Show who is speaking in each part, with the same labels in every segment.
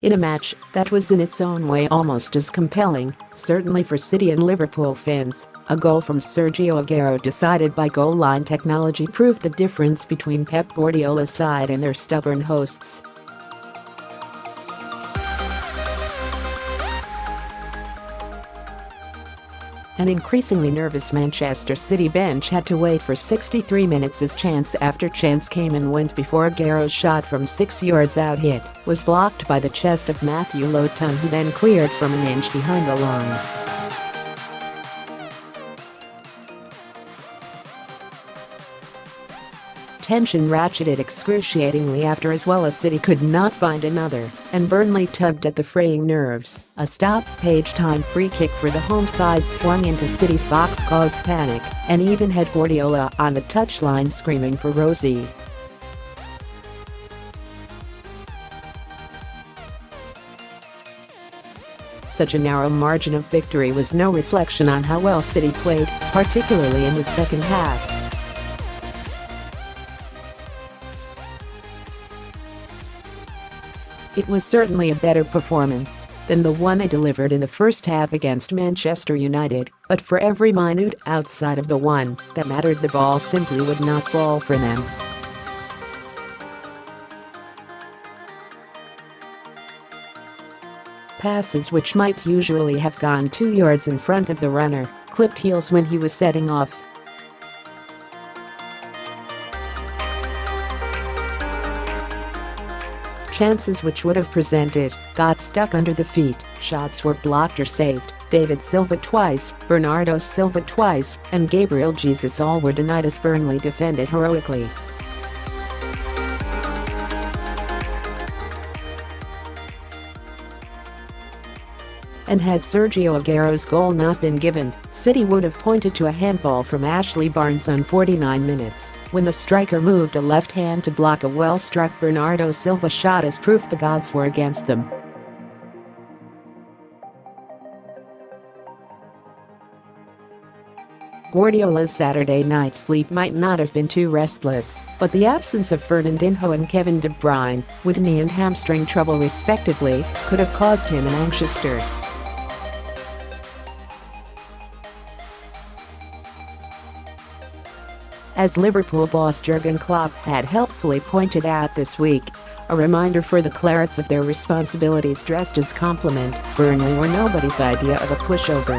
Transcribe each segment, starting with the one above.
Speaker 1: In a match that was in its own way almost as compelling, certainly for City and Liverpool fans, a goal from Sergio Aguero decided by goal line technology proved the difference between Pep Guardiola's side and their stubborn hosts. An increasingly nervous Manchester City bench had to wait for 63 minutes as chance after chance came and went before Aguero's shot from 6 yards out was blocked by the chest of Matthew Lowton, who then cleared from an inch behind the line. Tension ratcheted excruciatingly after as well as City could not find another, and Burnley tugged at the fraying nerves. A stoppage time free kick for the home side swung into City's box caused panic, and even had Guardiola on the touchline screaming for Rosie. Such a narrow margin of victory was no reflection on how well City played, particularly in the second half. It was certainly a better performance than the one they delivered in the first half against Manchester United, but for every minute outside of the one that mattered, the ball simply would not fall for them. Passes which might usually have gone 2 yards in front of the runner clipped heels when he was setting off. Chances which would have presented got stuck under the feet, shots were blocked or saved. David Silva twice, Bernardo Silva twice, and Gabriel Jesus all were denied as Burnley defended heroically. And had Sergio Aguero's goal not been given, City would have pointed to a handball from Ashley Barnes on 49 minutes, when the striker moved a left hand to block a well-struck Bernardo Silva shot as proof the gods were against them. Guardiola's Saturday night sleep might not have been too restless, but the absence of Fernandinho and Kevin De Bruyne, with knee and hamstring trouble respectively, could have caused him an anxious stir. As Liverpool boss Jurgen Klopp had helpfully pointed out this week, a reminder for the Clarets of their responsibilities dressed as compliment, Burnley were nobody's idea of a pushover.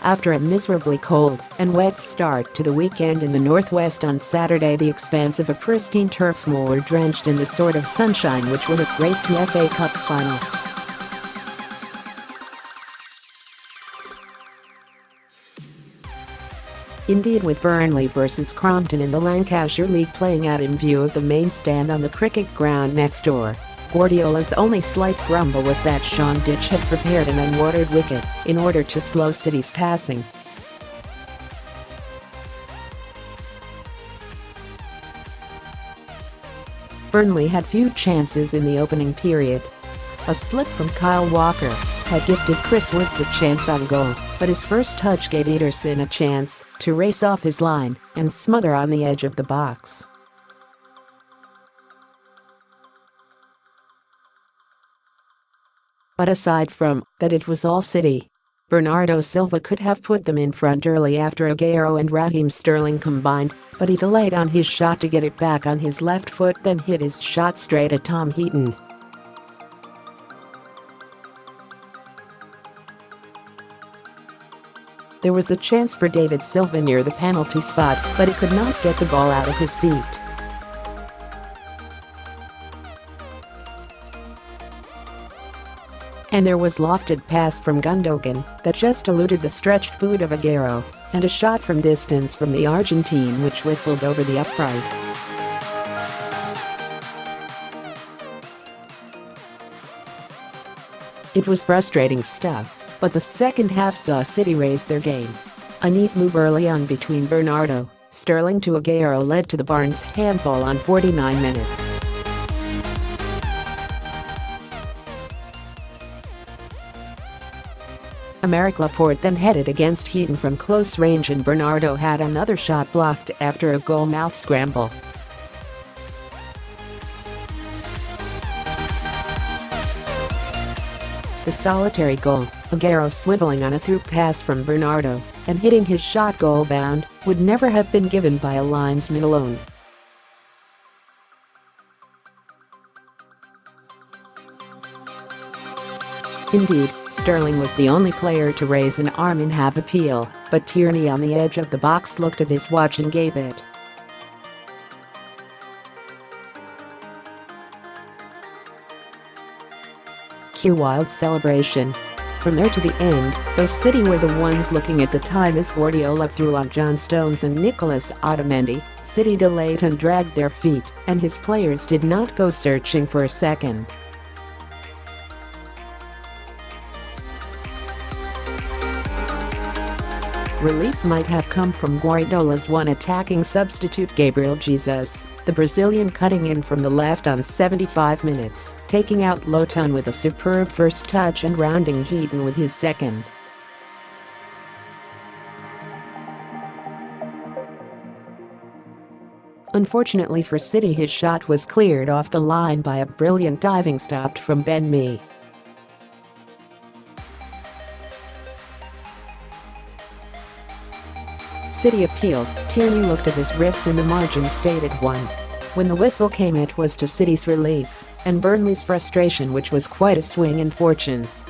Speaker 1: After a miserably cold and wet start to the weekend in the northwest on Saturday, the expanse of a pristine Turf Moor drenched in the sort of sunshine which would have graced the FA Cup final. Indeed, with Burnley versus Crompton in the Lancashire League playing out in view of the main stand on the cricket ground next door, Guardiola's only slight grumble was that Sean Dyche had prepared an unwatered wicket in order to slow City's passing. Burnley had few chances in the opening period. A slip from Kyle Walker had gifted Chris Woods a chance on goal, but his first touch gave Ederson a chance to race off his line and smother on the edge of the box. But aside from that, it was all City. Bernardo Silva could have put them in front early after Aguero and Raheem Sterling combined, but he delayed on his shot to get it back on his left foot, then hit his shot straight at Tom Heaton. There was a chance for David Silva near the penalty spot, but he could not get the ball out of his feet. And there was lofted pass from Gundogan that just eluded the stretched boot of Aguero, and a shot from distance from the Argentine which whistled over the upright. It was frustrating stuff, but the second half saw City raise their game. A neat move early on between Bernardo Sterling to Aguero led to the Barnes handball on 49 minutes. Laporte then headed against Heaton from close range and Bernardo had another shot blocked after a goal-mouth scramble. The solitary goal, Aguero swiveling on a through pass from Bernardo and hitting his shot goal-bound, would never have been given by a linesman alone. Indeed, Sterling was the only player to raise an arm in half appeal, but Tierney on the edge of the box looked at his watch and gave it. Cue wild celebration. From there to the end, though City were the ones looking at the time as Guardiola threw on John Stones and Nicolas Otamendi, City delayed and dragged their feet, and his players did not go searching for a second. Relief might have come from Guardiola's one attacking substitute Gabriel Jesus, the Brazilian cutting in from the left on 75 minutes, taking out Lowton with a superb first touch and rounding Heaton with his second. Unfortunately for City, his shot was cleared off the line by a brilliant diving stop from Ben Mee. City appealed. Tierney looked at his wrist and the margin stated 1. When the whistle came, it was to City's relief and Burnley's frustration, which was quite a swing in fortunes.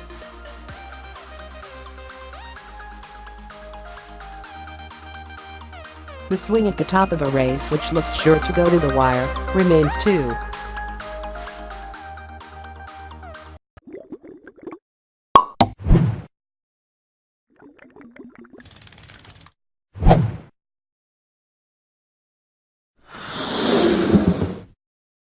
Speaker 1: The swing at the top of a race, which looks sure to go to the wire, remains 2.